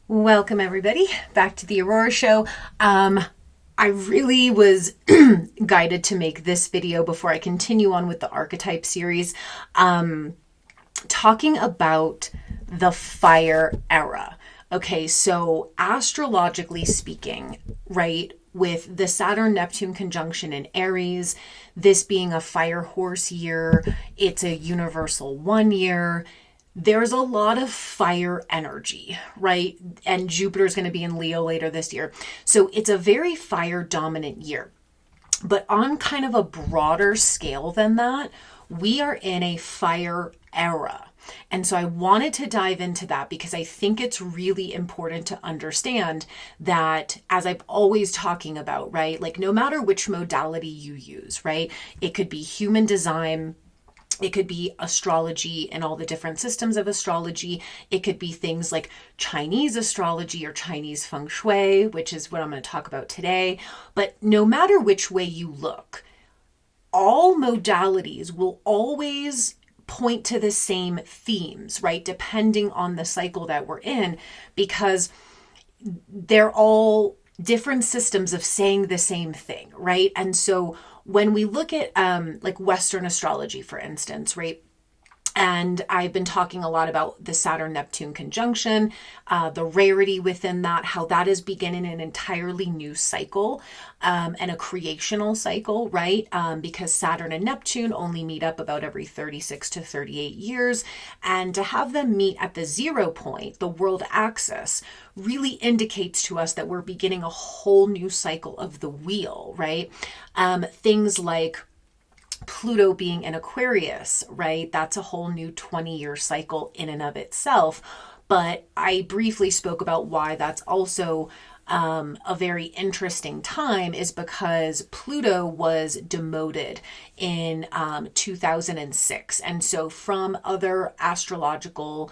Welcome, everybody, back to the Aurora Show. I really was guided to make this video before I continue on with the archetype series, talking about the fire era. Okay, so astrologically speaking, right, with the Saturn-Neptune conjunction in Aries, this being a fire horse year, it's a universal 1 year. There's a lot of fire energy, right? And Jupiter's going to be in Leo later this year. So it's a very fire dominant year. But on kind of a broader scale than that, we are in a fire era. And so I wanted to dive into that because I think it's really important to understand that, as I'm always talking about, right? Like, no matter which modality you use, right? It could be human design, it could be astrology and all the different systems of astrology. It could be things like Chinese astrology or Chinese feng shui, which is what I'm going to talk about today. But no matter which way you look, all modalities will always point to the same themes, right? Depending on the cycle that we're in, because they're all different systems of saying the same thing, right? And so when we look at like Western astrology, for instance, right? And I've been talking a lot about the Saturn-Neptune conjunction, the rarity within that, how that is beginning an entirely new cycle, and a creational cycle, right? Because Saturn and Neptune only meet up about every 36 to 38 years. And to have them meet at the 0 point, the world axis, really indicates to us that we're beginning a whole new cycle of the wheel, right? Things like Pluto being in Aquarius, right? That's a whole new 20-year cycle in and of itself. But I briefly spoke about why that's also a very interesting time, is because Pluto was demoted in 2006. And so from other astrological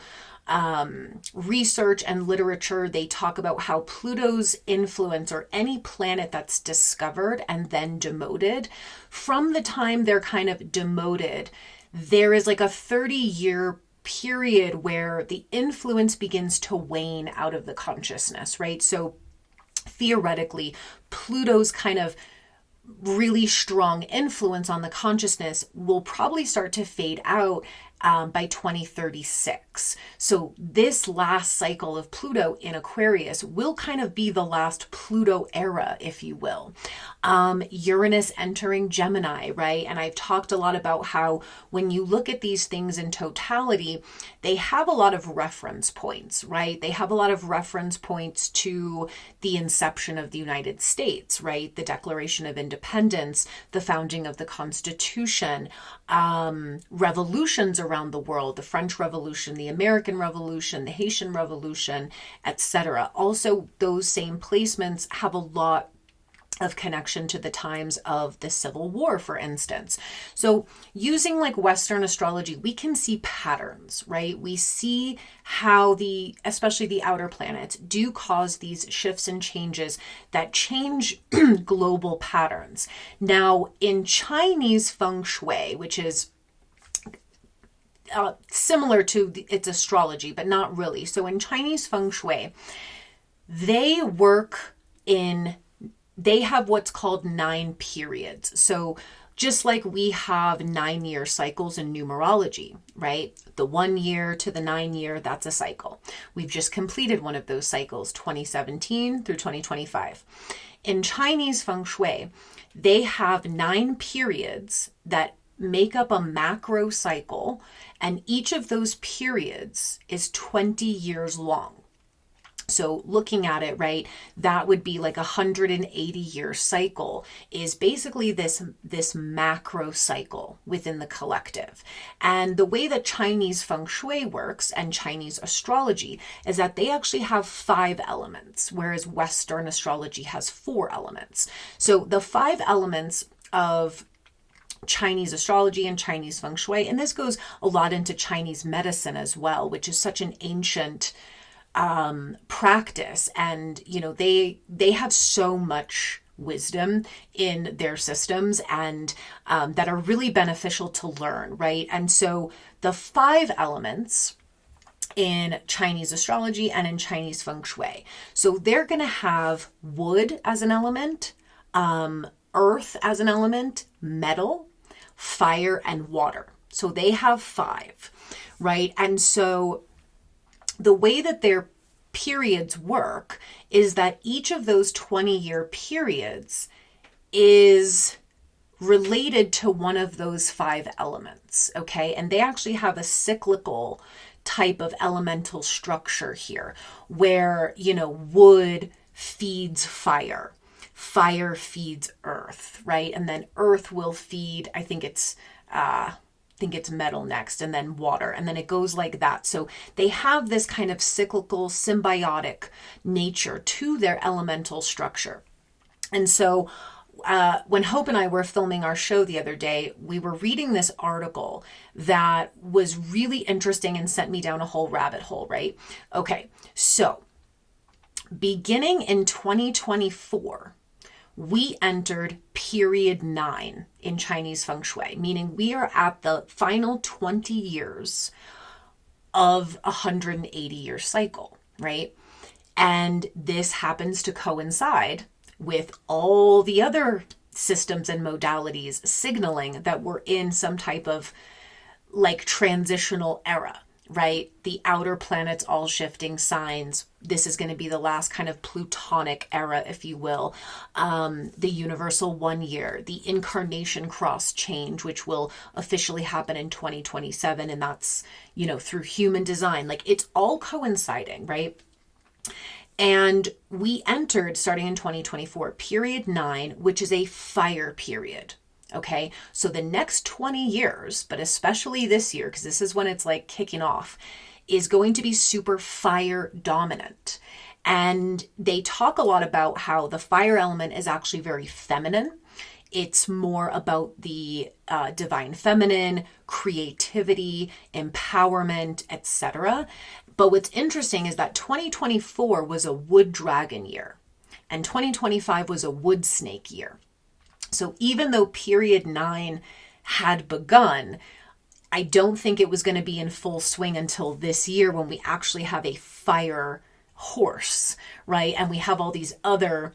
research and literature, they talk about how Pluto's influence, or any planet that's discovered and then demoted, from the time they're kind of demoted, there is like a 30-year period where the influence begins to wane out of the consciousness, right? So theoretically, Pluto's kind of really strong influence on the consciousness will probably start to fade out by 2036. So this last cycle of Pluto in Aquarius will kind of be the last Pluto era, if you will. Uranus entering Gemini, right? And I've talked a lot about how when you look at these things in totality, they have a lot of reference points, right? They have a lot of reference points to the inception of the United States, right? The Declaration of Independence, the founding of the Constitution, revolutions around the world, the French Revolution, the American Revolution, the Haitian Revolution, etc. Also, those same placements have a lot of connection to the times of the Civil War, for instance. So using like Western astrology, we can see patterns, right? We see how especially the outer planets do cause these shifts and changes that change global patterns. Now, in Chinese feng shui, which is similar to its astrology, but not really. So in Chinese feng shui, they have what's called 9 periods. So just like we have 9-year cycles in numerology, right? The 1 year to the 9-year, that's a cycle. We've just completed one of those cycles, 2017 through 2025. In Chinese feng shui, they have 9 periods that make up a macro cycle, and each of those periods is 20 years long. So looking at it, right, that would be like 180-year cycle, is basically this macro cycle within the collective. And the way that Chinese feng shui works and Chinese astrology is that they actually have 5 elements, whereas Western astrology has 4 elements. So the 5 elements of Chinese astrology and Chinese feng shui, and this goes a lot into Chinese medicine as well, which is such an ancient practice, and they have so much wisdom in their systems, and that are really beneficial to learn, right? And so the 5 elements in Chinese astrology and in Chinese feng shui. So they're going to have wood as an element, earth as an element, metal, fire, and water. So they have 5, right? And so the way that their periods work is that each of those 20-year periods is related to one of those 5 elements, okay? And they actually have a cyclical type of elemental structure here where, wood feeds fire, fire feeds earth, right? And then earth will feed, I think it's metal next, and then water, and then it goes like that. So they have this kind of cyclical, symbiotic nature to their elemental structure. And so when Hope and I were filming our show the other day, we were reading this article that was really interesting and sent me down a whole rabbit hole, right? Okay, so beginning in 2024, we entered period 9 in Chinese feng shui, meaning we are at the final 20 years of a 180-year cycle, right? And this happens to coincide with all the other systems and modalities signaling that we're in some type of like transitional era, right? The outer planets all shifting signs. This is going to be the last kind of Plutonic era, if you will. The universal 1 year, the incarnation cross change, which will officially happen in 2027. And that's, through human design. Like it's all coinciding, right? And we entered, starting in 2024, period 9, which is a fire period. Okay, so the next 20 years, but especially this year, because this is when it's like kicking off, is going to be super fire dominant. And they talk a lot about how the fire element is actually very feminine. It's more about the divine feminine, creativity, empowerment, etc. But what's interesting is that 2024 was a wood dragon year, and 2025 was a wood snake year. So even though period 9 had begun, I don't think it was going to be in full swing until this year when we actually have a fire horse, right? And we have all these other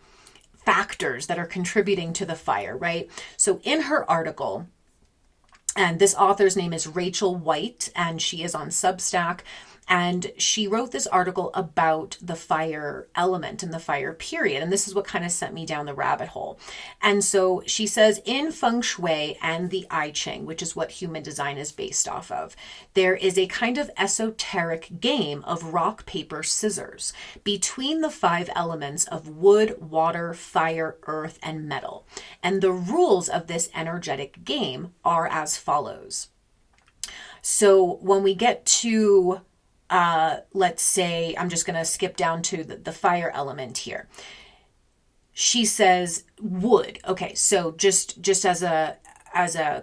factors that are contributing to the fire, right? So in her article, and this author's name is Rachel White, and she is on Substack, and she wrote this article about the fire element and the fire period. And this is what kind of sent me down the rabbit hole. And so she says in feng shui and the I Ching, which is what human design is based off of, there is a kind of esoteric game of rock, paper, scissors between the 5 elements of wood, water, fire, earth, and metal. And the rules of this energetic game are as follows. So when we get to let's say, I'm just going to skip down to the fire element here. She says wood. Okay, so just as a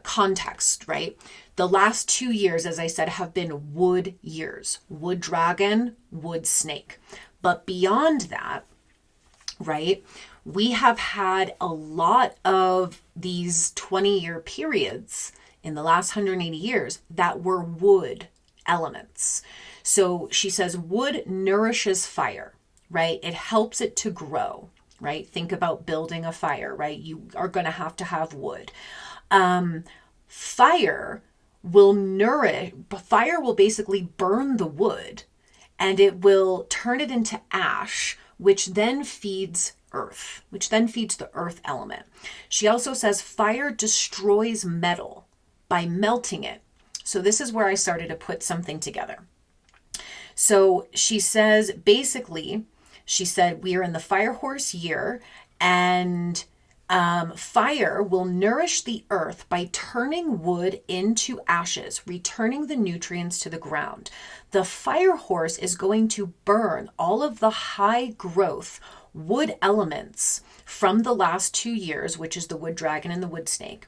context, right? The last 2 years, as I said, have been wood years. Wood dragon, wood snake. But beyond that, right, we have had a lot of these 20-year periods in the last 180 years that were wood elements. So she says wood nourishes fire, right? It helps it to grow, right? Think about building a fire, right? You are going to have wood. Fire will basically burn the wood, and it will turn it into ash, which then feeds earth, which then feeds the earth element. She also says fire destroys metal by melting it. So this is where I started to put something together. So she says, basically, she said, we are in the fire horse year, and fire will nourish the earth by turning wood into ashes, returning the nutrients to the ground. The fire horse is going to burn all of the high growth wood elements from the last 2 years, which is the wood dragon and the wood snake.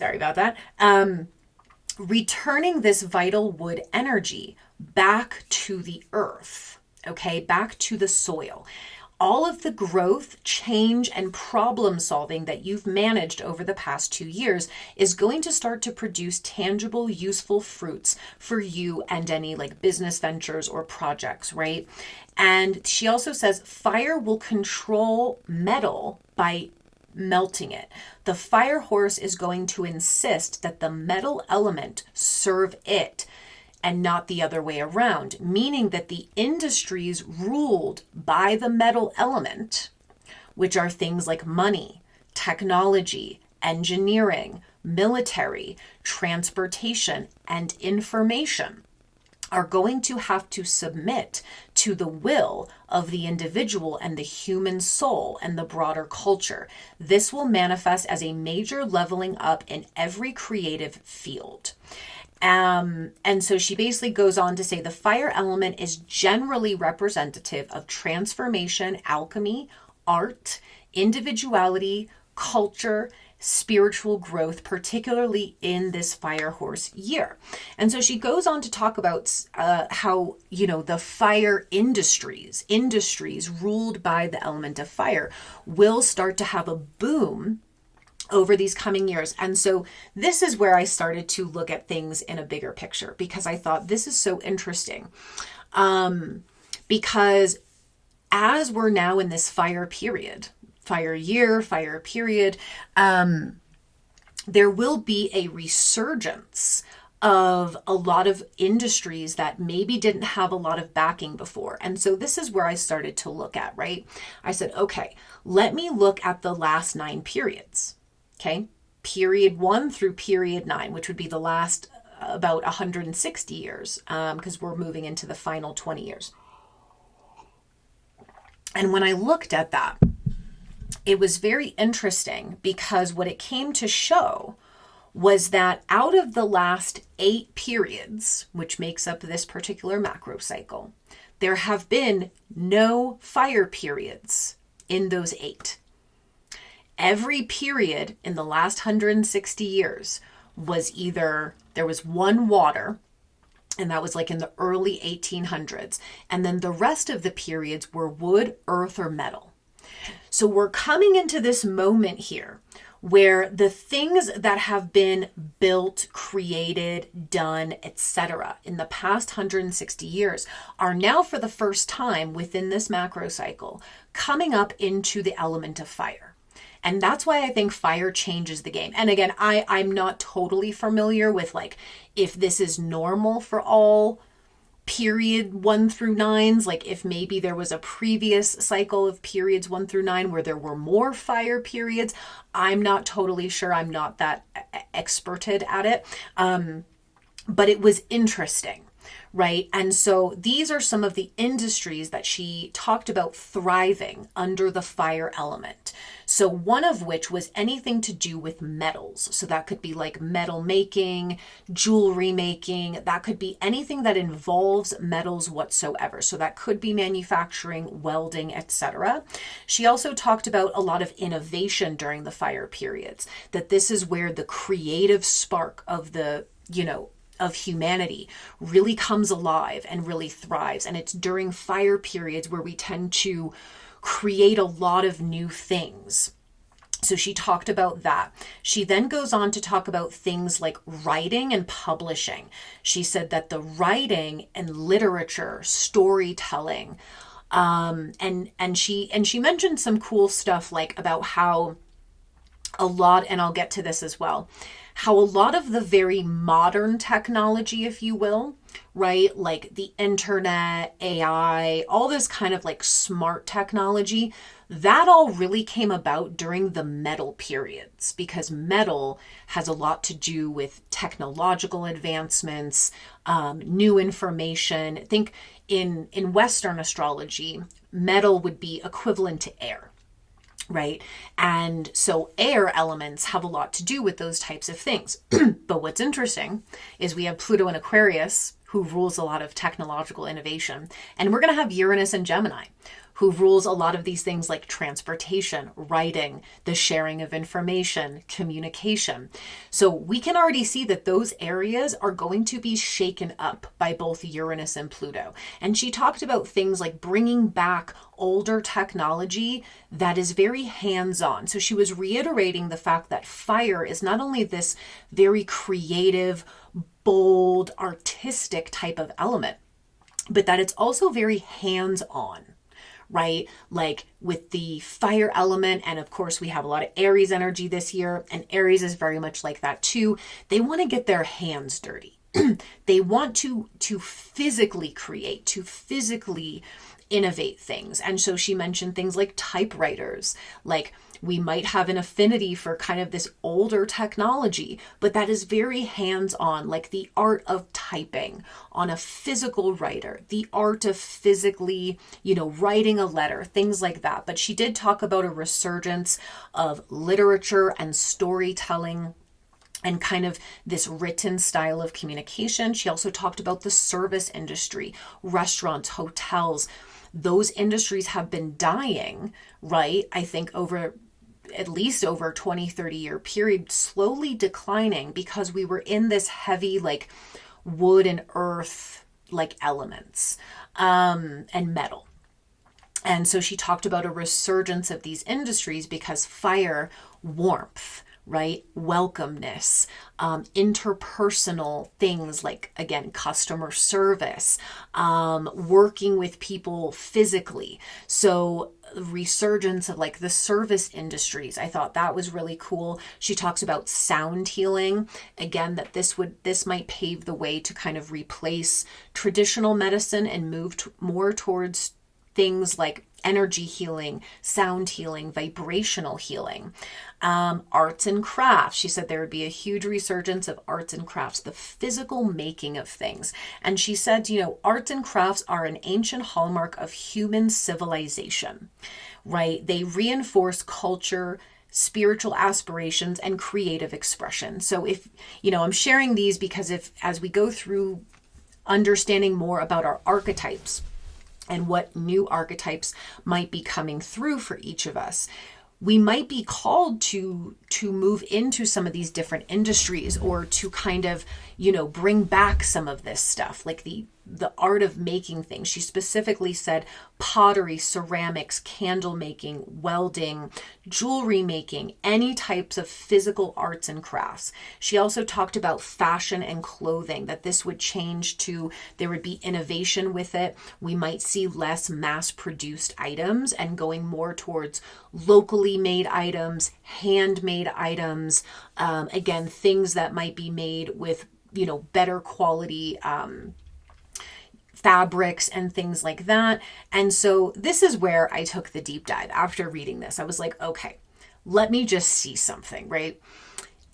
Sorry about that. Returning this vital wood energy back to the earth, okay, back to the soil. all of the growth, change, and problem solving that you've managed over the past 2 years is going to start to produce tangible, useful fruits for you and any like business ventures or projects, right? And she also says fire will control metal by melting it. The fire horse is going to insist that the metal element serve it and not the other way around, meaning that the industries ruled by the metal element, which are things like money, technology, engineering, military, transportation, and information, are going to have to submit to the will of the individual and the human soul and the broader culture. This will manifest as a major leveling up in every creative field. And so she basically goes on to say the fire element is generally representative of transformation, alchemy, art, individuality, culture, spiritual growth, particularly in this fire horse year. And so she goes on to talk about how, the fire industries ruled by the element of fire will start to have a boom over these coming years. And so this is where I started to look at things in a bigger picture, because I thought this is so interesting. Because as we're now in this fire period, fire year, fire period, there will be a resurgence of a lot of industries that maybe didn't have a lot of backing before. And so this is where I started to look at, right? I said, okay, let me look at the last 9 periods. Okay, period 1 through period 9, which would be the last about 160 years, because we're moving into the final 20 years. And when I looked at that, it was very interesting, because what it came to show was that out of the last 8 periods, which makes up this particular macro cycle, there have been no fire periods in those 8. Every period in the last 160 years was either there was one water, and that was like in the early 1800s, and then the rest of the periods were wood, earth, or metal. So we're coming into this moment here where the things that have been built, created, done, etc. in the past 160 years are now for the first time within this macro cycle coming up into the element of fire. And that's why I think fire changes the game. And again, I'm not totally familiar with like if this is normal for all period 1 through 9s, like if maybe there was a previous cycle of periods 1 through 9 where there were more fire periods. I'm not totally sure. I'm not that experted at it. But it was interesting. Right. And so these are some of the industries that she talked about thriving under the fire element. So one of which was anything to do with metals. So that could be like metal making, jewelry making, that could be anything that involves metals whatsoever. So that could be manufacturing, welding, etc. She also talked about a lot of innovation during the fire periods, that this is where the creative spark of the, of humanity really comes alive and really thrives. And it's during fire periods where we tend to create a lot of new things. So she talked about that. She then goes on to talk about things like writing and publishing. She said that the writing and literature, storytelling, and she mentioned some cool stuff like about how a lot, and I'll get to this as well, how a lot of the very modern technology, if you will, right? Like the internet, AI, all this kind of like smart technology, that all really came about during the metal periods, because metal has a lot to do with technological advancements, new information. I think in Western astrology, metal would be equivalent to air. Right. And so air elements have a lot to do with those types of things. But what's interesting is we have Pluto and Aquarius, who rules a lot of technological innovation. And we're going to have Uranus and Gemini, who rules a lot of these things like transportation, writing, the sharing of information, communication. So we can already see that those areas are going to be shaken up by both Uranus and Pluto. And she talked about things like bringing back older technology that is very hands-on. So she was reiterating the fact that fire is not only this very creative, bold, artistic type of element, but that it's also very hands-on, right? Like with the fire element, and of course we have a lot of Aries energy this year, and Aries is very much like that too. They want to get their hands dirty. They want to physically create, to physically innovate things. And so she mentioned things like typewriters, like we might have an affinity for kind of this older technology, but that is very hands-on, like the art of typing on a physical writer, the art of physically, writing a letter, things like that. But she did talk about a resurgence of literature and storytelling and kind of this written style of communication. She also talked about the service industry, restaurants, hotels. Those industries have been dying, right? I think at least over a 20, 30-year period, slowly declining because we were in this heavy, like wood and earth, like elements, and metal. And so she talked about a resurgence of these industries because fire, warmth, right? Welcomeness, interpersonal things like, again, customer service, working with people physically. So resurgence of like the service industries. I thought that was really cool. She talks about sound healing. Again, that this might pave the way to kind of replace traditional medicine and move more towards things like energy healing, sound healing, vibrational healing, arts and crafts. She said there would be a huge resurgence of arts and crafts, the physical making of things. And she said, arts and crafts are an ancient hallmark of human civilization, right? They reinforce culture, spiritual aspirations, and creative expression. So if, I'm sharing these because as we go through understanding more about our archetypes, and what new archetypes might be coming through for each of us, we might be called to move into some of these different industries or to kind of, bring back some of this stuff, like the art of making things. She specifically said pottery, ceramics, candle making, welding, jewelry making, any types of physical arts and crafts. She also talked about fashion and clothing, that this would change to, there would be innovation with it. We might see less mass-produced items and going more towards locally made items, handmade items, again, things that might be made with, better quality fabrics and things like that. And so this is where I took the deep dive after reading this. I was like, okay, let me just see something, right?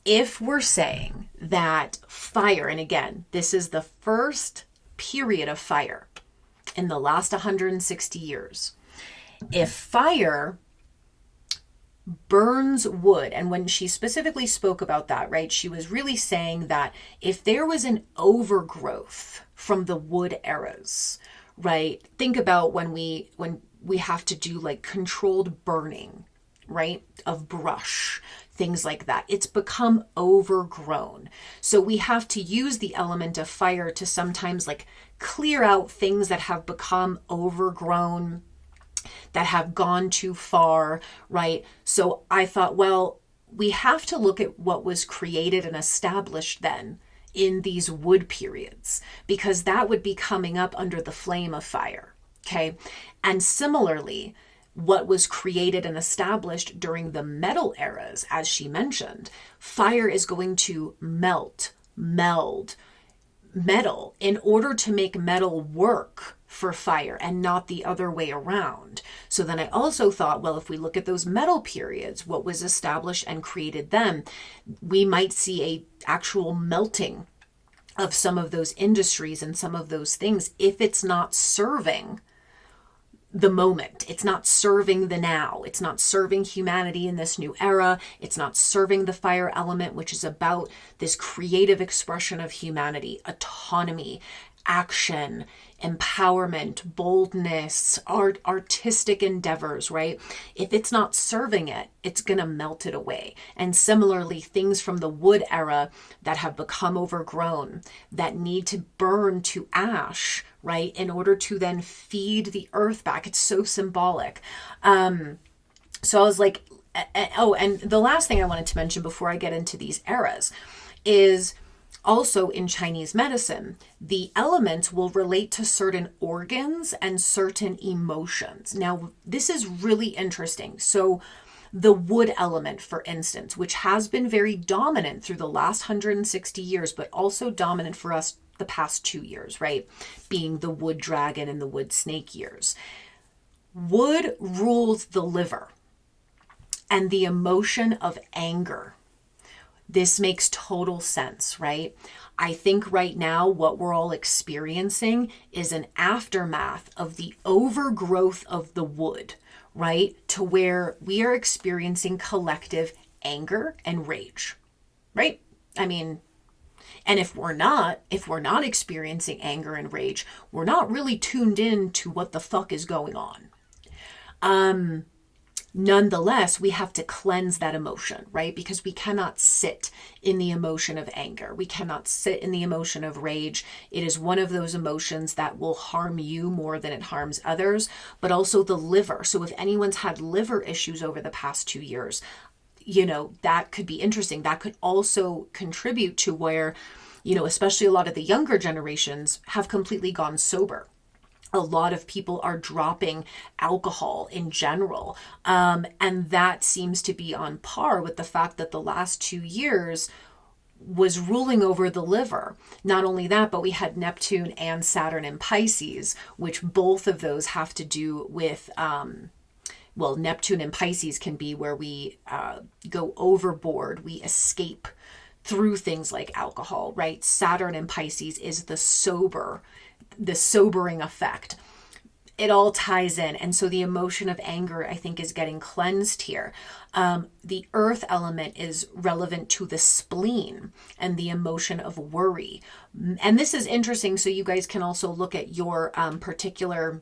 If we're saying that fire, and again, this is the first period of fire in the last 160 years. If fire burns wood, and when she specifically spoke about that, right, she was really saying that if there was an overgrowth from the wood eras, right, think about when we have to do like controlled burning, right, of brush, things like that. It's become overgrown. So we have to use the element of fire to sometimes like clear out things that have become overgrown, that have gone too far, right? So I thought, well, we have to look at what was created and established then in these wood periods, because that would be coming up under the flame of fire, okay? And similarly, what was created and established during the metal eras, as she mentioned, fire is going to meld metal in order to make metal work for fire and not the other way around. So then I also thought, well, if we look at those metal periods, what was established and created then, we might see a actual melting of some of those industries and some of those things if it's not serving the moment. It's not serving the now. It's not serving humanity in this new era. It's not serving the fire element, which is about this creative expression of humanity, autonomy, action, empowerment, boldness, artistic endeavors, right? If it's not serving it, it's going to melt it away. And similarly, things from the wood era that have become overgrown, that need to burn to ash, right? In order to then feed the earth back. It's so symbolic. So I was like, oh, and the last thing I wanted to mention before I get into these eras is also in Chinese medicine, the elements will relate to certain organs and certain emotions. Now, this is really interesting. So the wood element, for instance, which has been very dominant through the last 160 years, but also dominant for us the past 2 years, right? Being the wood dragon and the wood snake years. Wood rules the liver and the emotion of anger. This makes total sense, right? I think right now what we're all experiencing is an aftermath of the overgrowth of the wood, right? To where we are experiencing collective anger and rage, right? I mean, and if we're not experiencing anger and rage, we're not really tuned in to what the fuck is going on. Nonetheless, we have to cleanse that emotion, right? Because we cannot sit in the emotion of anger. We cannot sit in the emotion of rage. It is one of those emotions that will harm you more than it harms others, but also the liver. So if anyone's had liver issues over the past 2 years, that could be interesting. That could also contribute to where, especially a lot of the younger generations have completely gone sober. A lot of people are dropping alcohol in general. And that seems to be on par with the fact that the last 2 years was ruling over the liver. Not only that, but we had Neptune and Saturn in Pisces, which both of those have to do with, Neptune in Pisces can be where we go overboard, we escape through things like alcohol, right? Saturn in Pisces is the sobering effect. It all ties in. And so the emotion of anger, I think, is getting cleansed here. The earth element is relevant to the spleen and the emotion of worry. And this is interesting. So you guys can also look at your particular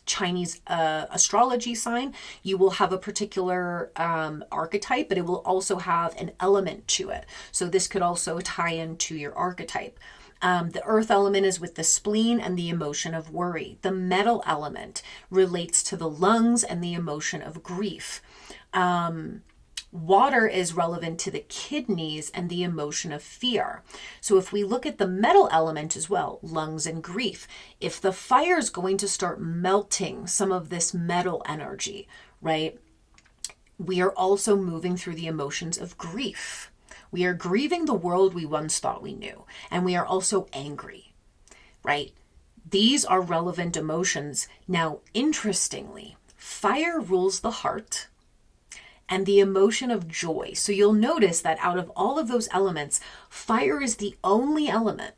Chinese astrology sign. You will have a particular archetype, but it will also have an element to it. So this could also tie into your archetype. The earth element is with the spleen and the emotion of worry. The metal element relates to the lungs and the emotion of grief. Water is relevant to the kidneys and the emotion of fear. So if we look at the metal element as well, lungs and grief, if the fire is going to start melting some of this metal energy, right, we are also moving through the emotions of grief. We are grieving the world we once thought we knew. And we are also angry, right? These are relevant emotions. Now, interestingly, fire rules the heart and the emotion of joy. So you'll notice that out of all of those elements, fire is the only element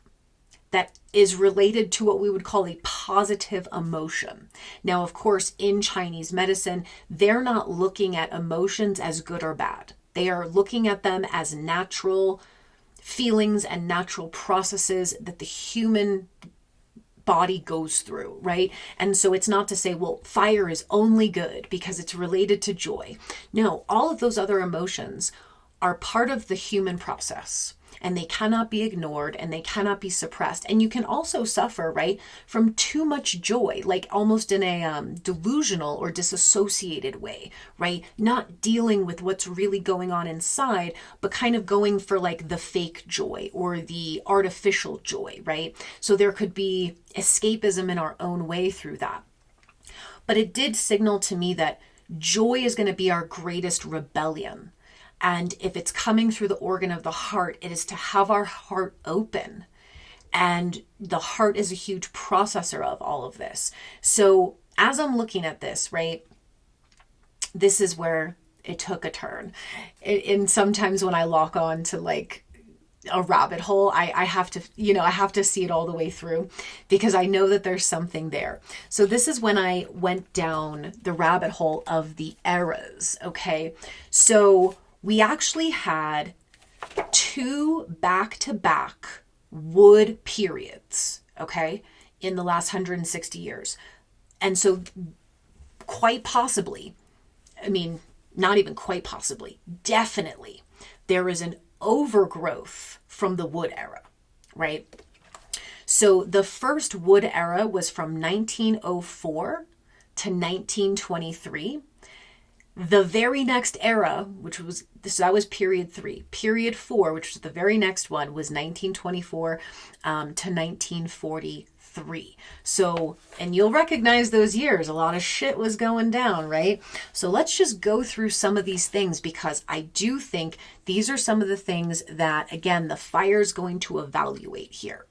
that is related to what we would call a positive emotion. Now, of course, in Chinese medicine, they're not looking at emotions as good or bad. They are looking at them as natural feelings and natural processes that the human body goes through, right? And so it's not to say, well, fire is only good because it's related to joy. No, all of those other emotions are part of the human process, and they cannot be ignored and they cannot be suppressed. And you can also suffer, right, from too much joy, like almost in a delusional or disassociated way, right? Not dealing with what's really going on inside, but kind of going for like the fake joy or the artificial joy, right? So there could be escapism in our own way through that. But it did signal to me that joy is going to be our greatest rebellion. And if it's coming through the organ of the heart, it is to have our heart open. And the heart is a huge processor of all of this. So as I'm looking at this, right, this is where it took a turn. And sometimes when I lock on to like a rabbit hole, I have to, I have to see it all the way through because I know that there's something there. So this is when I went down the rabbit hole of the eras. Okay. So we actually had 2 back-to-back wood periods. okay, in the last 160 years. And so quite possibly, I mean, not even quite possibly, definitely, there is an overgrowth from the wood era, right? So the first wood era was from 1904 to 1923. The very next era, that was period 3. Period 4, which was the very next one, was 1924 to 1943. So, and you'll recognize those years. A lot of shit was going down, right? So let's just go through some of these things, because I do think these are some of the things that, again, the fire's going to evaluate here.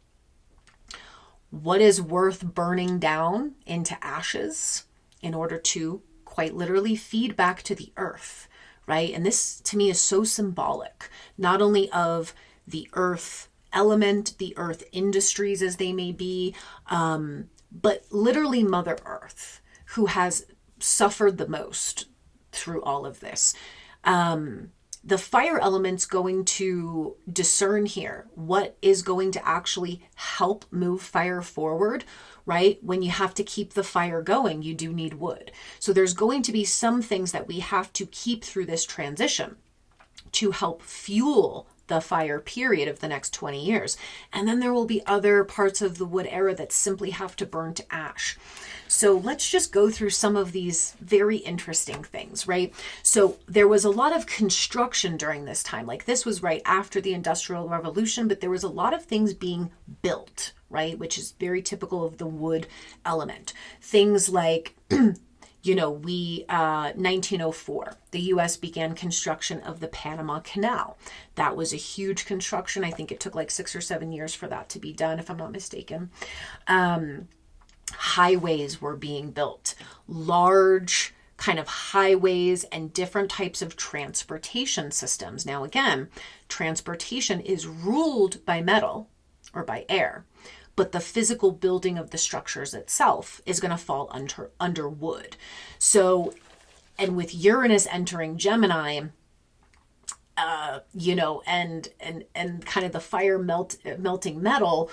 What is worth burning down into ashes in order to quite literally feed back to the earth, right? And this to me is so symbolic, not only of the earth element, the earth industries as they may be, but literally Mother Earth, who has suffered the most through all of this. The fire element's going to discern here what is going to actually help move fire forward, right? When you have to keep the fire going, you do need wood. So there's going to be some things that we have to keep through this transition to help fuel the fire period of the next 20 years. And then there will be other parts of the wood era that simply have to burn to ash. So let's just go through some of these very interesting things, right? So there was a lot of construction during this time. Like, this was right after the Industrial Revolution, but there was a lot of things being built, right? Which is very typical of the wood element. Things like, 1904, the U.S. began construction of the Panama Canal. That was a huge construction. I think it took like 6 or 7 years for that to be done, if I'm not mistaken. Highways were being built, large kind of highways and different types of transportation systems. Now, again, transportation is ruled by metal or by air, but the physical building of the structures itself is going to fall under wood. So, and with Uranus entering Gemini, and kind of the fire melting metal,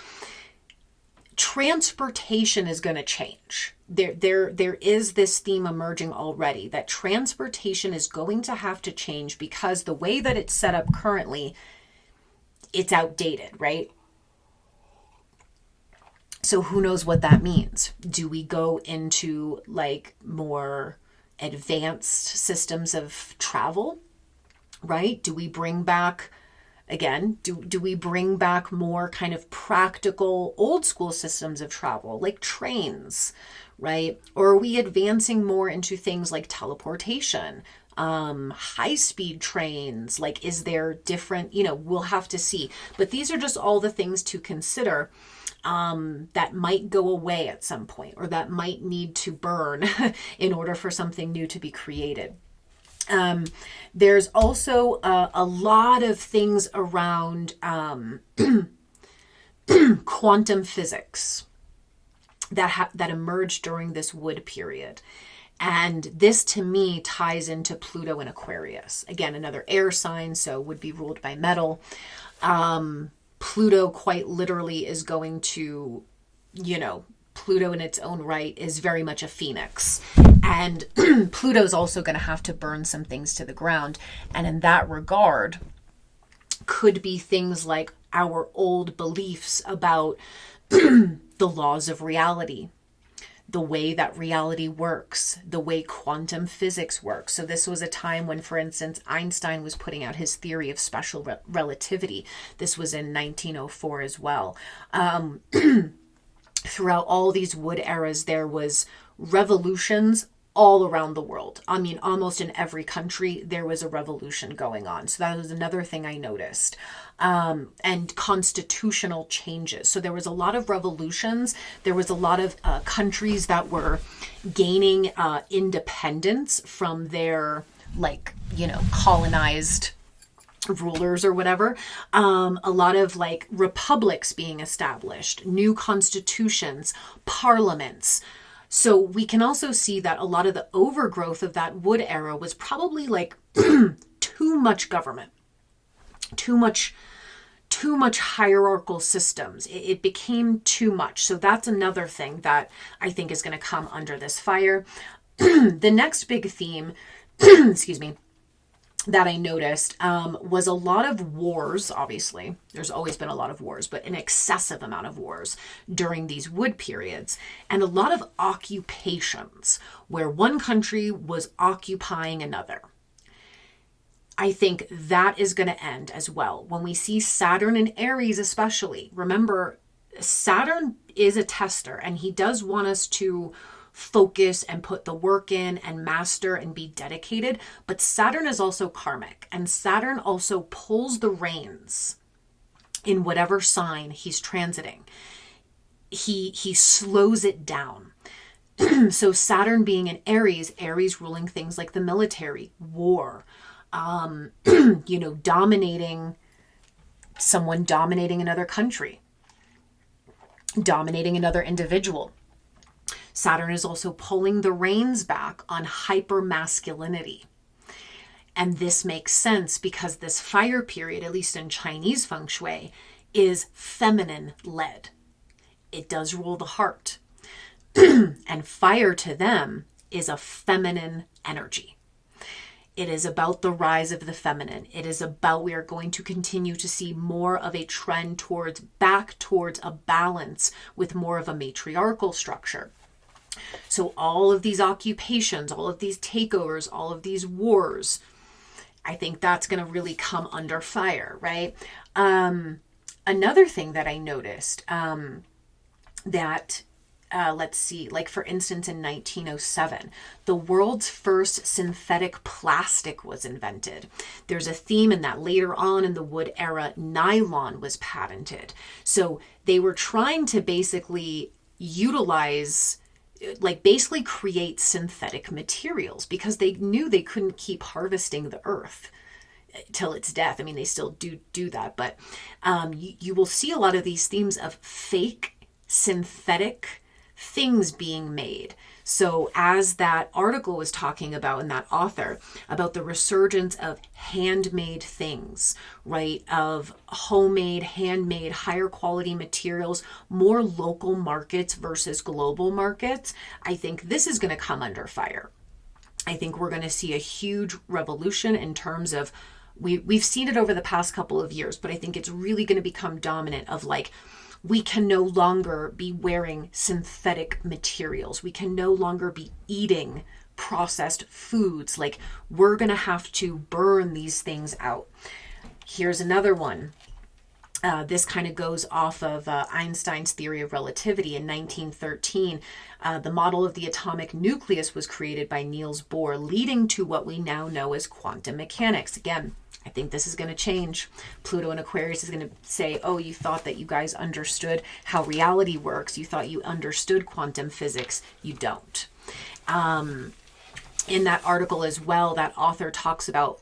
transportation is going to change. There is this theme emerging already that transportation is going to have to change, because the way that it's set up currently, it's outdated, right? So who knows what that means? Do we go into like more advanced systems of travel, right? Do we bring back, again, do we bring back more kind of practical old school systems of travel, like trains, right? Or are we advancing more into things like teleportation, high-speed trains? Like, is there different, we'll have to see. But these are just all the things to consider that might go away at some point, or that might need to burn in order for something new to be created. There's also a lot of things around quantum physics that emerged during this wood period. And this, to me, ties into Pluto in Aquarius. Again, another air sign, so would be ruled by metal. Pluto quite literally is going to, Pluto in its own right is very much a phoenix. And Pluto's also going to have to burn some things to the ground. And in that regard, could be things like our old beliefs about the laws of reality, the way that reality works, the way quantum physics works. So this was a time when, for instance, Einstein was putting out his theory of special relativity. This was in 1904 as well. Throughout all these wood eras, there was revolutions all around the world. I mean, almost in every country, there was a revolution going on. So that was another thing I noticed. And constitutional changes. So there was a lot of revolutions. There was a lot of countries that were gaining independence from their, colonized rulers or whatever. A lot of republics being established, new constitutions, parliaments. So we can also see that a lot of the overgrowth of that wood era was probably too much government, too too much hierarchical systems. It became too much. So that's another thing that I think is going to come under this fire. The next big theme, excuse me, that I noticed was a lot of wars. Obviously, there's always been a lot of wars, but an excessive amount of wars during these wood periods, and a lot of occupations where one country was occupying another. I think that is going to end as well. When we see Saturn in Aries especially, remember, Saturn is a tester, and he does want us to focus and put the work in and master and be dedicated. But Saturn is also karmic, and Saturn also pulls the reins in whatever sign he's transiting. He slows it down. So Saturn being in Aries, Aries ruling things like the military, war, dominating another country, dominating another individual. Saturn is also pulling the reins back on hypermasculinity. And this makes sense because this fire period, at least in Chinese feng shui, is feminine led. It does rule the heart. And fire to them is a feminine energy. It is about the rise of the feminine. It is about, we are going to continue to see more of a trend back towards a balance with more of a matriarchal structure. So all of these occupations, all of these takeovers, all of these wars, I think that's going to really come under fire, right? Another thing that I noticed let's see, like for instance, in 1907, the world's first synthetic plastic was invented. There's a theme in that later on in the wood era, nylon was patented. So they were trying to basically basically create synthetic materials because they knew they couldn't keep harvesting the earth till its death. I mean, they still do that, but you will see a lot of these themes of fake synthetic things being made. So as that article was talking about, and that author, about the resurgence of handmade things, right? Of homemade, handmade, higher quality materials, more local markets versus global markets. I think this is going to come under fire. I think we're going to see a huge revolution in terms of, we've seen it over the past couple of years, but I think it's really going to become dominant of like, we can no longer be wearing synthetic materials. We can no longer be eating processed foods. Like, we're going to have to burn these things out. Here's another one. This kind of goes off of Einstein's theory of relativity. In 1913, the model of the atomic nucleus was created by Niels Bohr, leading to what we now know as quantum mechanics. Again, I think this is going to change. Pluto in Aquarius is going to say, oh, you thought that you guys understood how reality works. You thought you understood quantum physics. You don't. In that article as well, that author talks about,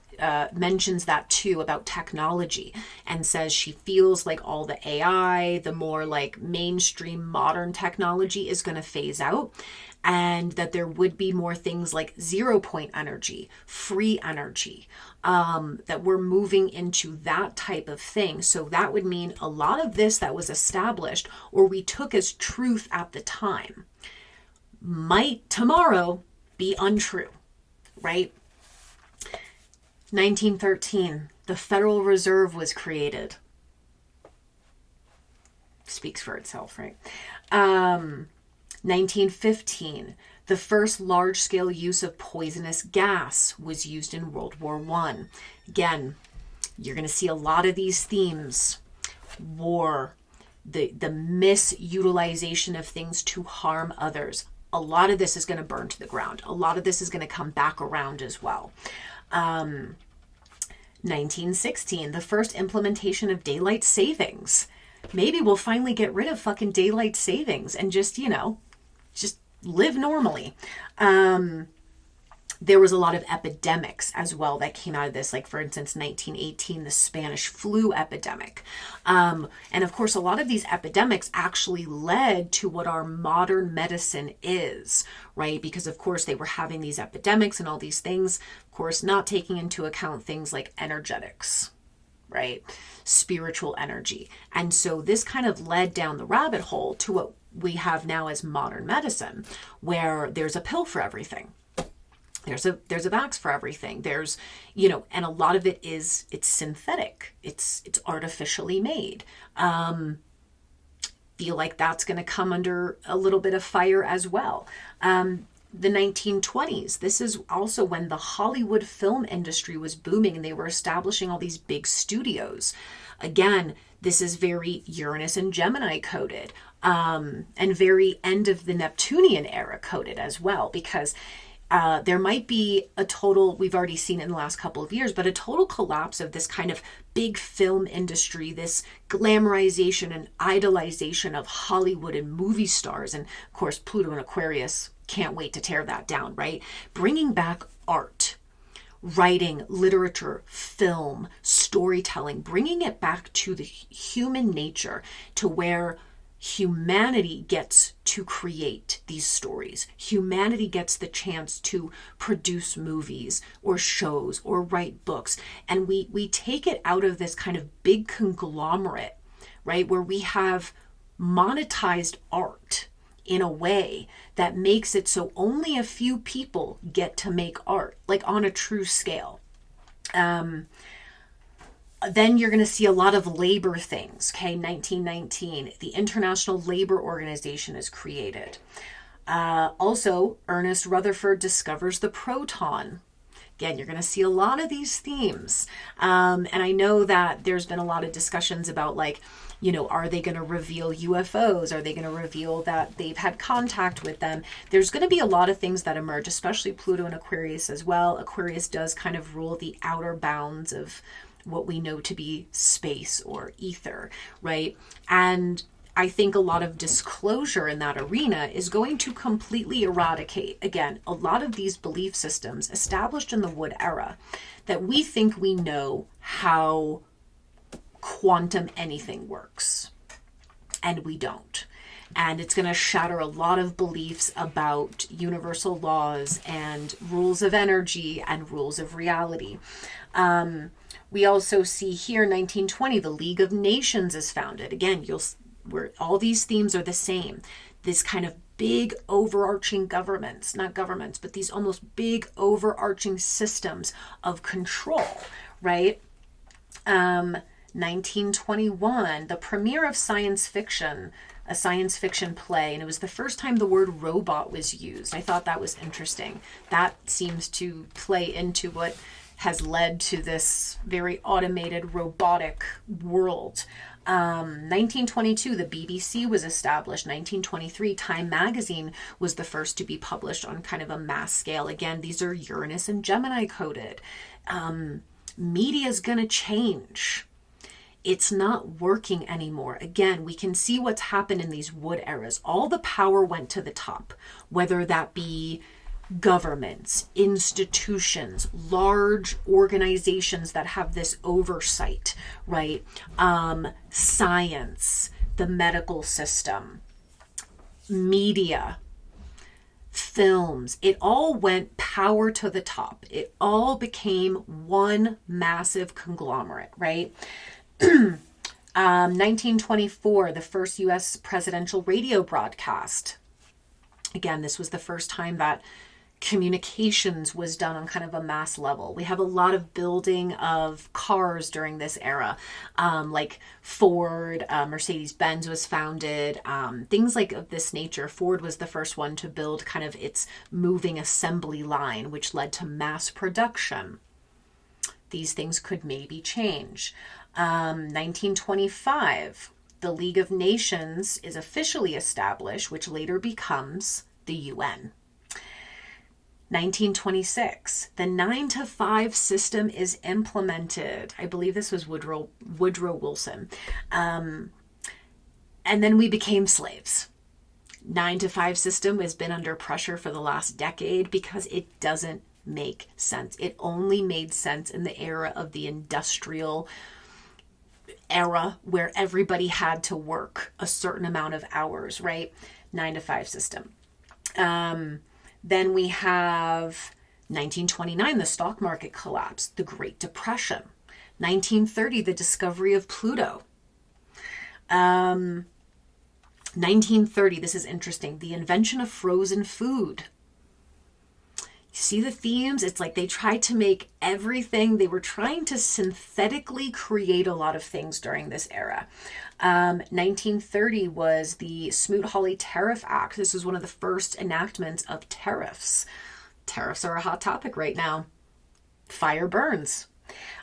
mentions that too, about technology, and says she feels like all the AI, the more like mainstream modern technology is going to phase out, and that there would be more things like 0 point energy, free energy, that we're moving into that type of thing. So that would mean a lot of this that was established or we took as truth at the time might tomorrow be untrue, right? 1913, the Federal Reserve was created. Speaks for itself, right? 1915, the first large-scale use of poisonous gas was used in World War I. Again, you're going to see a lot of these themes. War, the misutilization of things to harm others. A lot of this is going to burn to the ground. A lot of this is going to come back around as well. 1916, the first implementation of daylight savings. Maybe we'll finally get rid of fucking daylight savings and just live normally. There was a lot of epidemics as well that came out of this, like for instance 1918, the Spanish flu epidemic, and of course a lot of these epidemics actually led to what our modern medicine is, right? Because of course they were having these epidemics and all these things, of course not taking into account things like energetics, right? Spiritual energy. And so this kind of led down the rabbit hole to what we have now as modern medicine, where there's a pill for everything. There's a vax for everything. There's, and a lot of it's synthetic. It's artificially made. Feel like that's going to come under a little bit of fire as well. The 1920s, this is also when the Hollywood film industry was booming and they were establishing all these big studios. Again, this is very Uranus and Gemini coded, and very end of the Neptunian era coded as well, because there might be a total, we've already seen it in the last couple of years, but a total collapse of this kind of big film industry, this glamorization and idolization of Hollywood and movie stars. And of course, Pluto and Aquarius can't wait to tear that down, right? Bringing back art, writing, literature, film, storytelling, bringing it back to the human nature, to where humanity gets to create these stories. Humanity gets the chance to produce movies or shows or write books. And we take it out of this kind of big conglomerate, right? Where we have monetized art in a way that makes it so only a few people get to make art, like on a true scale. Then you're going to see a lot of labor things. Okay, 1919, the International Labor Organization is created. Also, Ernest Rutherford discovers the proton. Again, you're going to see a lot of these themes. And I know that there's been a lot of discussions about, like, are they going to reveal UFOs? Are they going to reveal that they've had contact with them? There's going to be a lot of things that emerge, especially Pluto and Aquarius as well. Aquarius does kind of rule the outer bounds of what we know to be space or ether, right? And I think a lot of disclosure in that arena is going to completely eradicate, again, a lot of these belief systems established in the Wood era that we think we know how quantum anything works, and we don't. And it's going to shatter a lot of beliefs about universal laws and rules of energy and rules of reality. We also see here, 1920, the League of Nations is founded. Again, where all these themes are the same. This kind of big overarching governments, not governments, but these almost big overarching systems of control, right? 1921, the premiere of science fiction, a science fiction play, and it was the first time the word robot was used. I thought that was interesting. That seems to play into what has led to this very automated robotic world. 1922, the BBC was established. 1923, Time magazine was the first to be published on kind of a mass scale. Again, these are Uranus and Gemini coded. Media is going to change. It's not working anymore. Again, we can see what's happened in these Wood eras. All the power went to the top, whether that be governments, institutions, large organizations that have this oversight, right? Science, the medical system, media, films, it all went power to the top. It all became one massive conglomerate, right? 1924, the first U.S. presidential radio broadcast. Again, this was the first time that communications was done on kind of a mass level. We have a lot of building of cars during this era, like Ford, Mercedes-Benz was founded, things like of this nature. Ford was the first one to build kind of its moving assembly line, which led to mass production. These things could maybe change. 1925, the League of Nations is officially established, which later becomes the UN. 1926, the 9-to-5 system is implemented. I believe this was Woodrow Wilson. And then we became slaves. 9-to-5 system has been under pressure for the last decade because it doesn't make sense. It only made sense in the era of the industrial era where everybody had to work a certain amount of hours, right? 9-to-5 system. Then we have 1929, the stock market collapse, the Great Depression. 1930, the discovery of Pluto. 1930, this is interesting, the invention of frozen food. See the themes? It's like they tried to make everything, they were trying to synthetically create a lot of things during this era. 1930 was the Smoot-Hawley Tariff Act. This was one of the first enactments of tariffs. Tariffs are a hot topic right now. Fire burns.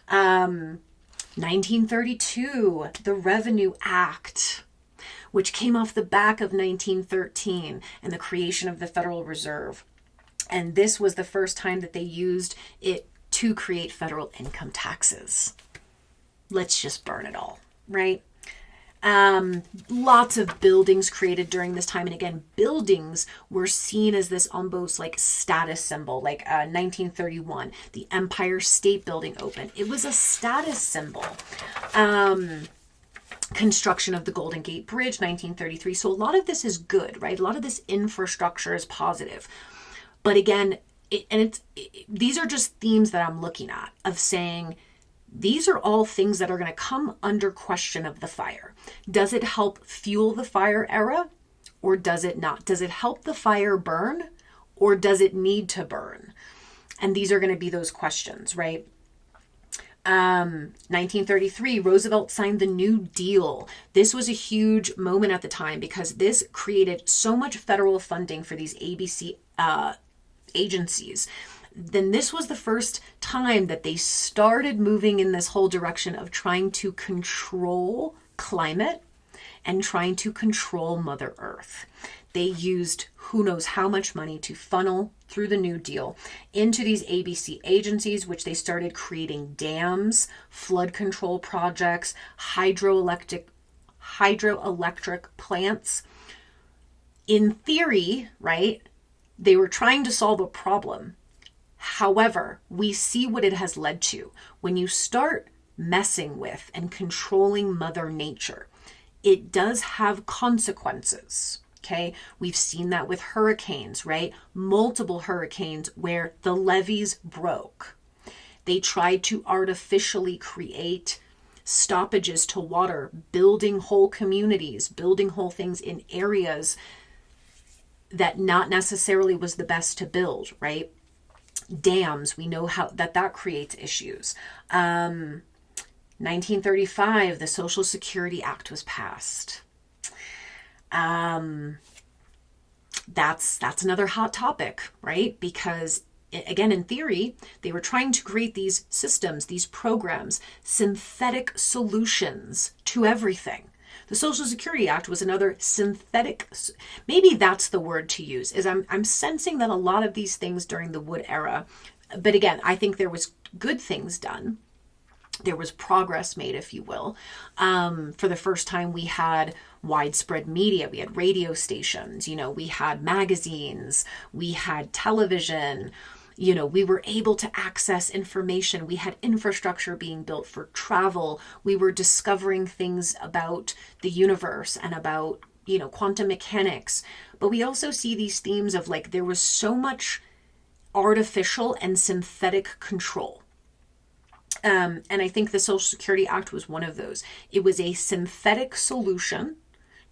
1932, the Revenue Act, which came off the back of 1913 and the creation of the Federal Reserve. And this was the first time that they used it to create federal income taxes. Let's just burn it all, right? Lots of buildings created during this time. And again, buildings were seen as this almost like status symbol, like 1931, the Empire State Building opened. It was a status symbol. Construction of the Golden Gate Bridge, 1933. So a lot of this is good, right? A lot of this infrastructure is positive. But again, these are just themes that I'm looking at of saying, these are all things that are going to come under question of the fire. Does it help fuel the fire era or does it not? Does it help the fire burn or does it need to burn? And these are going to be those questions, right? 1933, Roosevelt signed the New Deal. This was a huge moment at the time because this created so much federal funding for these ABC agencies. Then this was the first time that they started moving in this whole direction of trying to control climate and trying to control Mother Earth. They used who knows how much money to funnel through the New Deal into these ABC agencies, which they started creating dams, flood control projects, hydroelectric plants. In theory, right, they were trying to solve a problem. However, we see what it has led to. When you start messing with and controlling Mother Nature, it does have consequences. Okay, we've seen that with hurricanes, right? Multiple hurricanes where the levees broke. They tried to artificially create stoppages to water, building whole communities, building whole things in areas that not necessarily was the best to build, right? Dams, we know how that creates issues. 1935, the Social Security Act was passed. That's another hot topic, right? Because again, in theory, they were trying to create these systems, these programs, synthetic solutions to everything. The Social Security Act was another synthetic, maybe that's the word to use, is I'm sensing that a lot of these things during the Wood era, but again, I think there was good things done. There was progress made, if you will. For the first time, we had widespread media. We had radio stations, we had magazines, we had television, we were able to access information. We had infrastructure being built for travel. We were discovering things about the universe and about, quantum mechanics. But we also see these themes of like, there was so much artificial and synthetic control. And I think the Social Security Act was one of those. It was a synthetic solution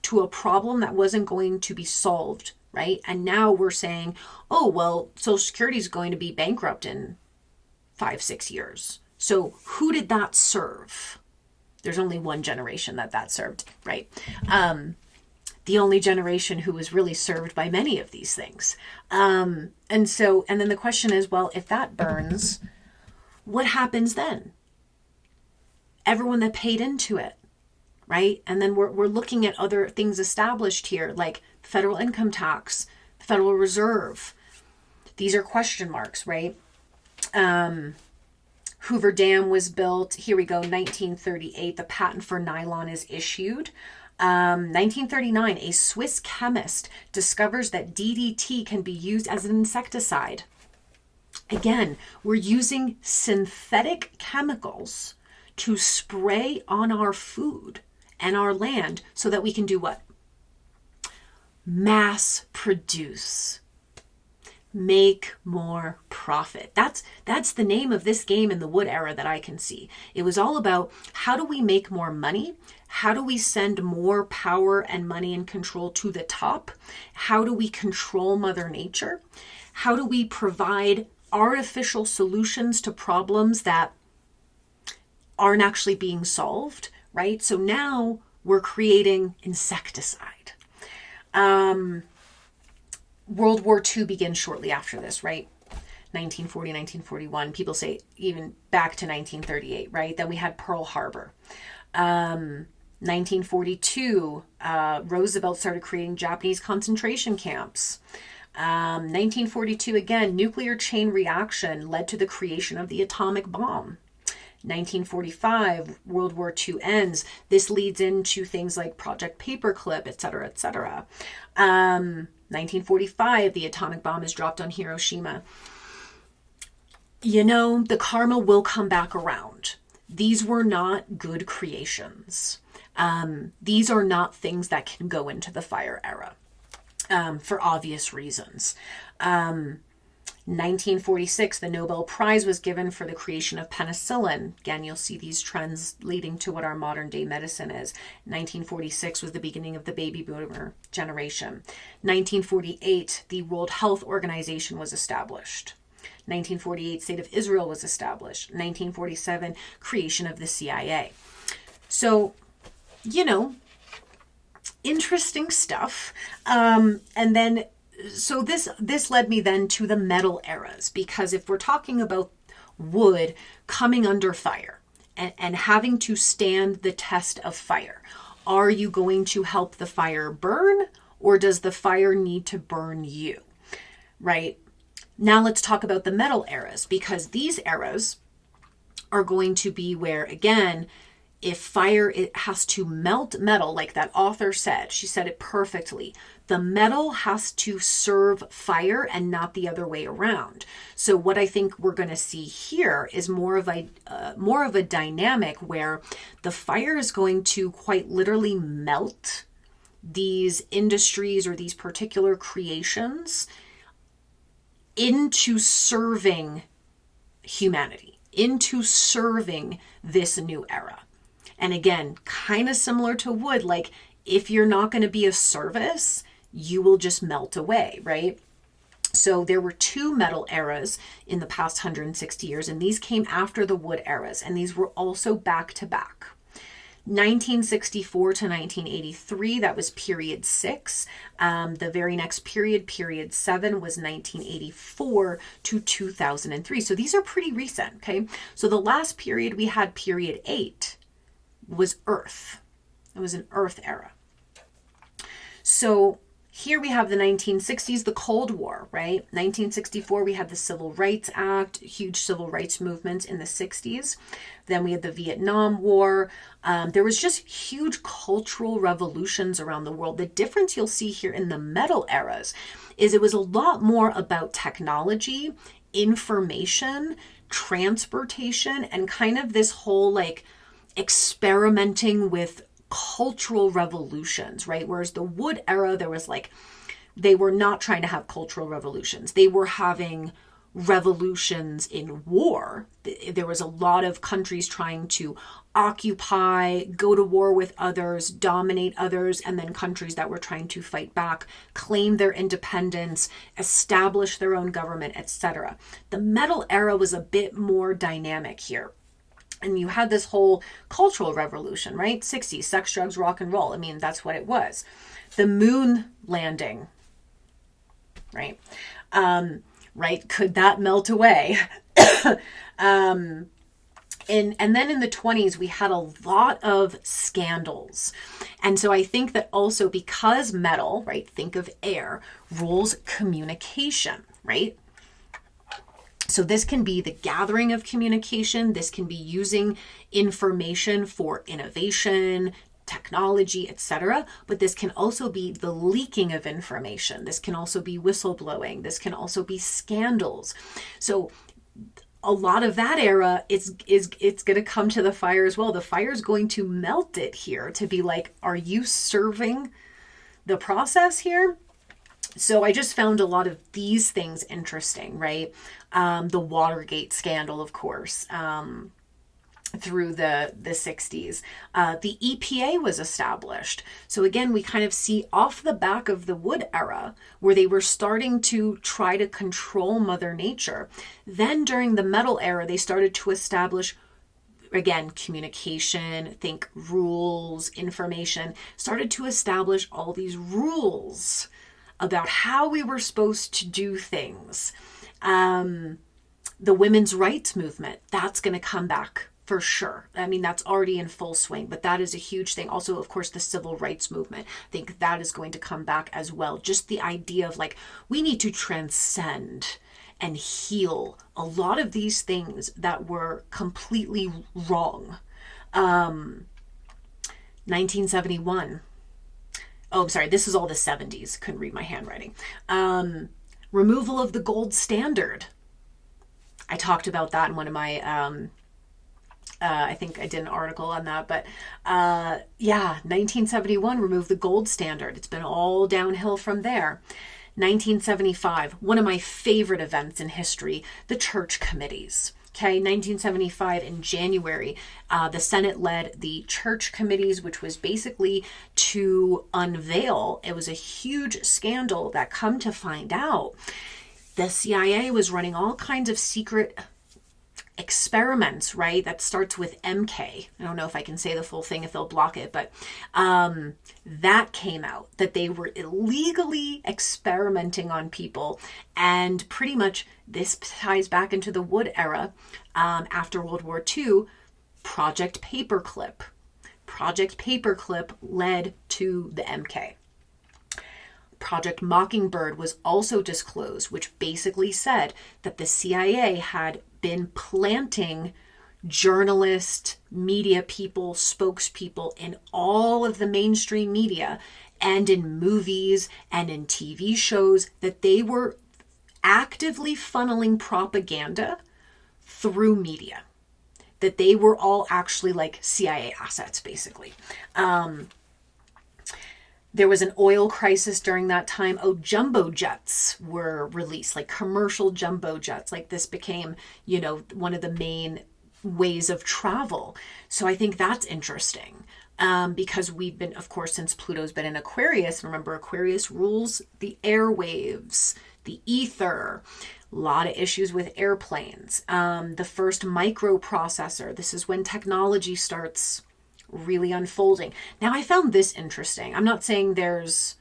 to a problem that wasn't going to be solved, right? And now we're saying, oh, well, Social Security is going to be bankrupt in 5-6 years. So who did that serve? There's only one generation that served, right? The only generation who was really served by many of these things. And then the question is, well, if that burns, what happens then? Everyone that paid into it, right? And then we're looking at other things established here, like federal income tax, Federal Reserve. These are question marks, right? Hoover Dam was built. Here we go, 1938. The patent for nylon is issued. 1939, a Swiss chemist discovers that DDT can be used as an insecticide. Again, we're using synthetic chemicals to spray on our food and our land so that we can do what? Mass produce. make more profit. That's the name of this game in the wood era that I can see. It was all about how do we make more money? How do we send more power and money and control to the top? How do we control Mother Nature? How do we provide artificial solutions to problems that aren't actually being solved, right? So now we're creating insecticide. World War II begins shortly after this, right? 1940, 1941. People say even back to 1938, right? Then we had Pearl Harbor. 1942, Roosevelt started creating Japanese concentration camps. 1942, again, nuclear chain reaction led to the creation of the atomic bomb. 1945, World War II ends. This leads into things like Project Paperclip, et cetera, et cetera. 1945, the atomic bomb is dropped on Hiroshima. You know, the karma will come back around. These were not good creations. These are not things that can go into the fire era, for obvious reasons. 1946, the Nobel Prize was given for the creation of penicillin. Again, you'll see these trends leading to what our modern day medicine is. 1946 was the beginning of the baby boomer generation. 1948, the World Health Organization was established. 1948, State of Israel was established. 1947, creation of the CIA. So, you know, interesting stuff. And then so this led me then to the metal eras, because if we're talking about wood coming under fire and having to stand the test of fire, are you going to help the fire burn, or does the fire need to burn you? Right? Now let's talk about the metal eras, because these eras are going to be where, again, if fire, it has to melt metal, like that author said. She said it perfectly. The metal has to serve fire and not the other way around. So what I think we're going to see here is more of a dynamic where the fire is going to quite literally melt these industries or these particular creations into serving humanity, into serving this new era. And again, kind of similar to wood, like if you're not going to be of service, you will just melt away, right? So there were two metal eras in the past 160 years, and these came after the wood eras, and these were also back to back. 1964 to 1983, that was period 6. The very next period 7, was 1984 to 2003. So these are pretty recent, okay? So the last period we had, period 8, was Earth. It was an Earth era. So here we have the 1960s, the Cold War, right? 1964, we had the Civil Rights Act, huge civil rights movements in the 60s. Then we had the Vietnam War. There was just huge cultural revolutions around the world. The difference you'll see here in the metal eras is it was a lot more about technology, information, transportation, and kind of this whole like experimenting with cultural revolutions, right? Whereas the wood era, there was like, they were not trying to have cultural revolutions. They were having revolutions in war. There was a lot of countries trying to occupy, go to war with others, dominate others, and then countries that were trying to fight back, claim their independence, establish their own government, etc. The metal era was a bit more dynamic here. And you had this whole cultural revolution, right? 60s, sex, drugs, rock and roll. I mean, that's what it was. The moon landing, right? Right? Could that melt away? And then in the 20s, we had a lot of scandals. And so I think that also because metal, right, think of air, rules communication, right? So this can be the gathering of communication. This can be using information for innovation, technology, etc. But this can also be the leaking of information. This can also be whistleblowing. This can also be scandals. So a lot of that era, it's going to come to the fire as well. The fire is going to melt it here to be like, are you serving the process here? So I just found a lot of these things interesting, right? The Watergate scandal, of course, through the 60s. The EPA was established. So again, we kind of see off the back of the Wood era where they were starting to try to control Mother Nature. Then during the Metal era, they started to establish, again, communication, think rules, information, started to establish all these rules about how we were supposed to do things. The women's rights movement, that's going to come back for sure. I mean, that's already in full swing, but that is a huge thing. Also, of course, the civil rights movement, I think that is going to come back as well. Just the idea of like, we need to transcend and heal a lot of these things that were completely wrong. 1971. Oh, I'm sorry, this is all the 70s. Couldn't read my handwriting. Removal of the gold standard. I talked about that in one of my, I think I did an article on that, but 1971, remove the gold standard. It's been all downhill from there. 1975, one of my favorite events in history, the church committees. Okay, 1975 in January, the Senate led the church committees, which was basically to unveil. It was a huge scandal that, come to find out, the CIA was running all kinds of secret experiments, right? That starts with MK. I don't know if I can say the full thing if they'll block it, but that came out, that they were illegally experimenting on people. And pretty much this ties back into the Wood era. After World War II, Project Paperclip. Project Paperclip led to the MK. Project Mockingbird was also disclosed, which basically said that the CIA had been planting journalists, media people, spokespeople in all of the mainstream media and in movies and in TV shows, that they were actively funneling propaganda through media, that they were all actually like CIA assets, basically. There was an oil crisis during that time. Oh, jumbo jets were released, like commercial jumbo jets. Like this became, one of the main ways of travel. So I think that's interesting because we've been, of course, since Pluto's been in Aquarius, remember Aquarius rules the airwaves, the ether, a lot of issues with airplanes. The first microprocessor, this is when technology starts really unfolding. Now, I found this interesting. I'm not saying there's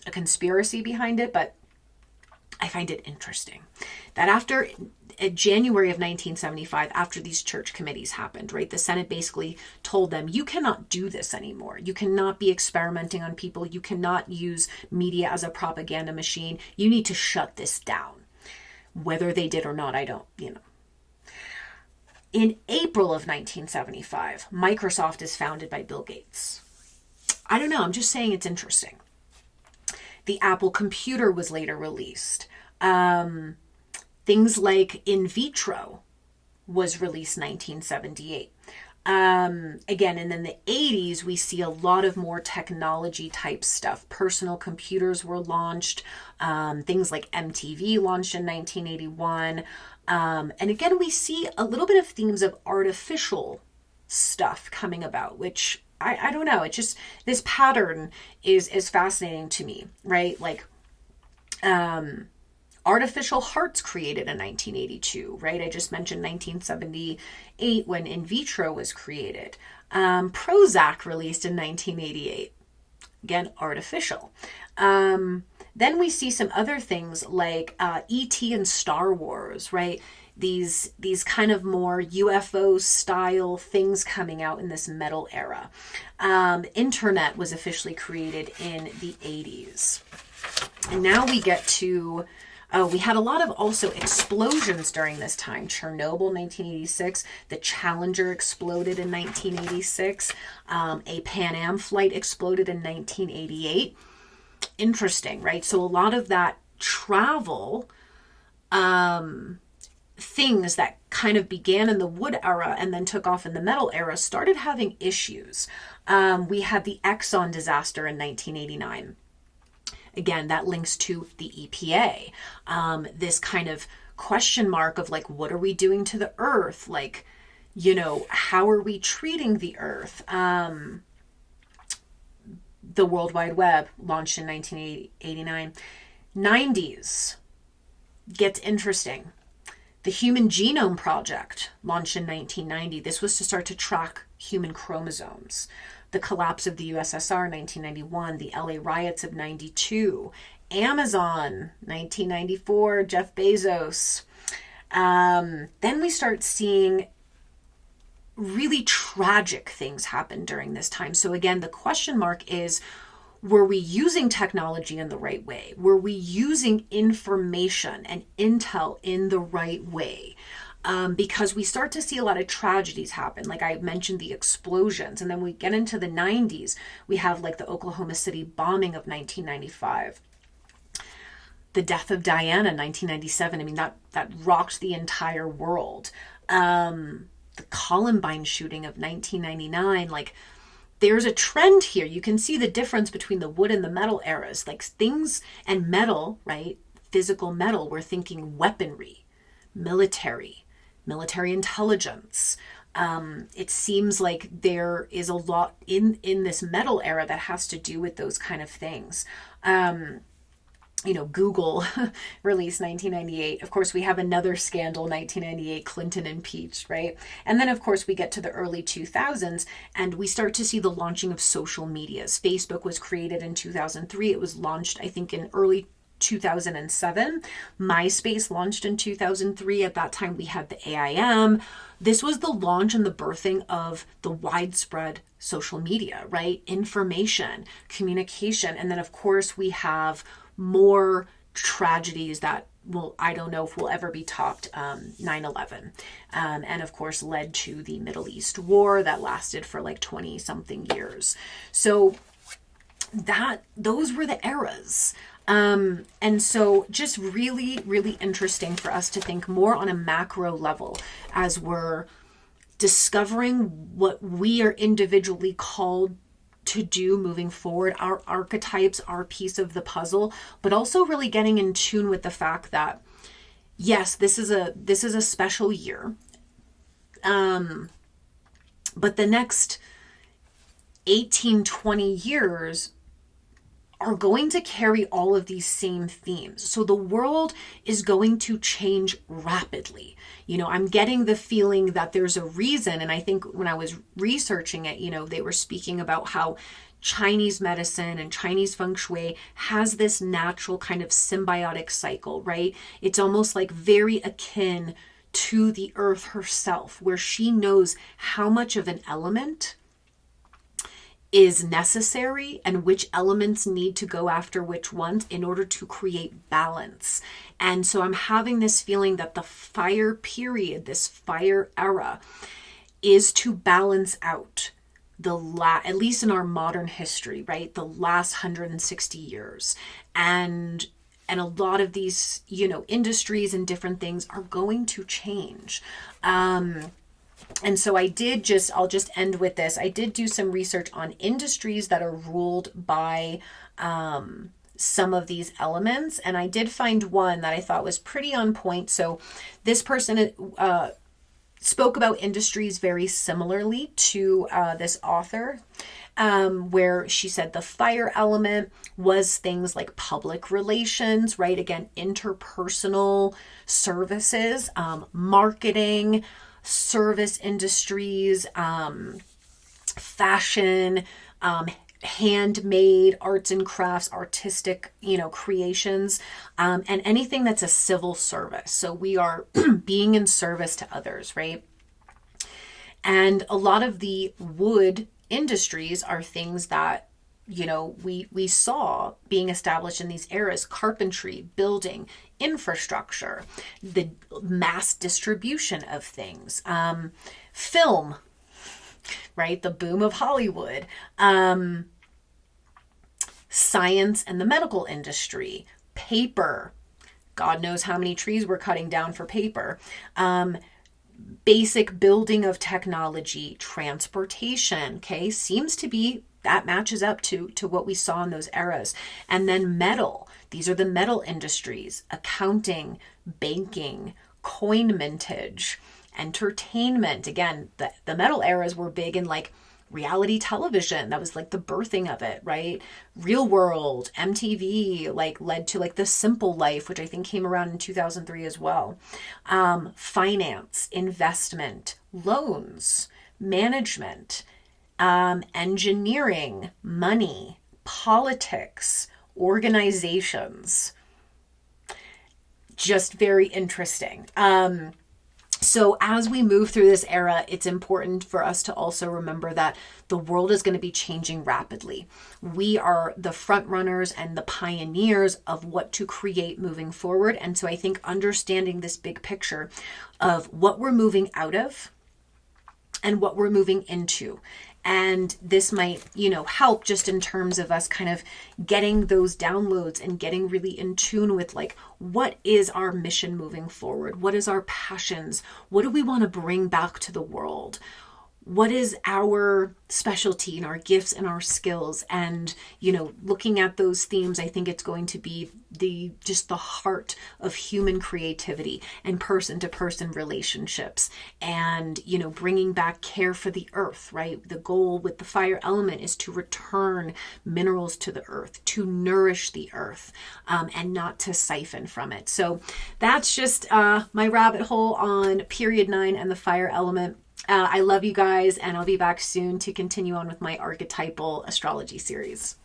a conspiracy behind it, but I find it interesting that after January of 1975, after these church committees happened, right, the Senate basically told them, you cannot do this anymore. You cannot be experimenting on people. You cannot use media as a propaganda machine. You need to shut this down. Whether they did or not, I don't. In April of 1975, Microsoft is founded by Bill Gates. I don't know, I'm just saying it's interesting. The Apple computer was later released. Things like In Vitro was released 1978. Again, and then the 80s, we see a lot of more technology type stuff. Personal computers were launched. Things like MTV launched in 1981. And again, we see a little bit of themes of artificial stuff coming about, which I don't know. It's just, this pattern is fascinating to me, right? Like, artificial hearts created in 1982, right? I just mentioned 1978 when In Vitro was created. Prozac released in 1988. Again, artificial. Then we see some other things like E.T. and Star Wars, right? These kind of more UFO style things coming out in this metal era. Internet was officially created in the 80s. And now we get to, we had a lot of also explosions during this time. Chernobyl, 1986. The Challenger exploded in 1986. A Pan Am flight exploded in 1988. Interesting, right? So a lot of that travel things that kind of began in the Wood era and then took off in the Metal era started having issues. We had the Exxon disaster in 1989. again, that links to the EPA. This kind of question mark of like, what are we doing to the earth? Like, you know, how are we treating the earth? The World Wide Web launched in 1989. 90s gets interesting. The Human Genome Project launched in 1990. This was to start to track human chromosomes. The collapse of the USSR, 1991. The LA riots of 92. Amazon, 1994. Jeff Bezos. Then we start seeing really tragic things happen during this time. So again, the question mark is, were we using technology in the right way? Were we using information and intel in the right way? Because we start to see a lot of tragedies happen. Like I mentioned, the explosions. And then we get into the 90s. We have like the Oklahoma City bombing of 1995. The death of Diana, 1997. I mean, that rocked the entire world. The Columbine shooting of 1999. Like, there's a trend here. You can see the difference between the wood and the metal eras. Like things and metal, right? Physical metal, we're thinking weaponry, military intelligence. It seems like there is a lot in this metal era that has to do with those kind of things. You know, Google released 1998. Of course, we have another scandal, 1998, Clinton impeached, right? And then, of course, we get to the early 2000s and we start to see the launching of social medias. Facebook was created in 2003. It was launched, I think, in early 2007. MySpace launched in 2003. At that time, we had the AIM. This was the launch and the birthing of the widespread social media, right? Information, communication. And then, of course, we have more tragedies that I don't know if will ever be topped. 9/11, and of course led to the Middle East war that lasted for like 20 something years. So those were the eras. And so just really, really interesting for us to think more on a macro level as we're discovering what we are individually called to do moving forward. Our archetypes are a piece of the puzzle, but also really getting in tune with the fact that yes, this is a special year. But the next 18, 20 years are going to carry all of these same themes. So the world is going to change rapidly. You know, I'm getting the feeling that there's a reason. And I think when I was researching it, you know, they were speaking about how Chinese medicine and Chinese feng shui has this natural kind of symbiotic cycle, right? It's almost like very akin to the earth herself, where she knows how much of an element is necessary and which elements need to go after which ones in order to create balance. And so I'm having this feeling that the fire period, this fire era, is to balance out at least in our modern history, right? The last 160 years. And a lot of these, you know, industries and different things are going to change. And so I'll just end with this. I did do some research on industries that are ruled by some of these elements. And I did find one that I thought was pretty on point. So this person spoke about industries very similarly to this author, where she said the fire element was things like public relations, right? Again, interpersonal services, marketing, service industries, fashion, handmade arts and crafts, artistic, you know, creations, and anything that's a civil service. So we are being in service to others, right? And a lot of the wood industries are things that, you know, we saw being established in these eras: carpentry, building, infrastructure, the mass distribution of things, film, right? The boom of Hollywood, science and the medical industry, paper. God knows how many trees we're cutting down for paper. Basic building of technology, transportation, okay, seems to be that matches up to what we saw in those eras. And then metal. These are the metal industries, accounting, banking, coin mintage, entertainment. Again, the metal eras were big in like reality television. That was like the birthing of it, right? Real World, MTV, like led to like The Simple Life, which I think came around in 2003 as well. Finance, investment, loans, management, engineering, money, politics, organizations. Just very interesting. So as we move through this era, it's important for us to also remember that the world is going to be changing rapidly. We are the front runners and the pioneers of what to create moving forward. And so I think understanding this big picture of what we're moving out of and what we're moving into. And this might, help just in terms of us kind of getting those downloads and getting really in tune with like, what is our mission moving forward? What is our passions? What do we want to bring back to the world? What is our specialty and our gifts and our skills? And, looking at those themes, I think it's going to be just the heart of human creativity and person to person relationships and, bringing back care for the earth, right? The goal with the fire element is to return minerals to the earth, to nourish the earth, and not to siphon from it. So that's just my rabbit hole on period 9 and the fire element. I love you guys, and I'll be back soon to continue on with my archetypal astrology series.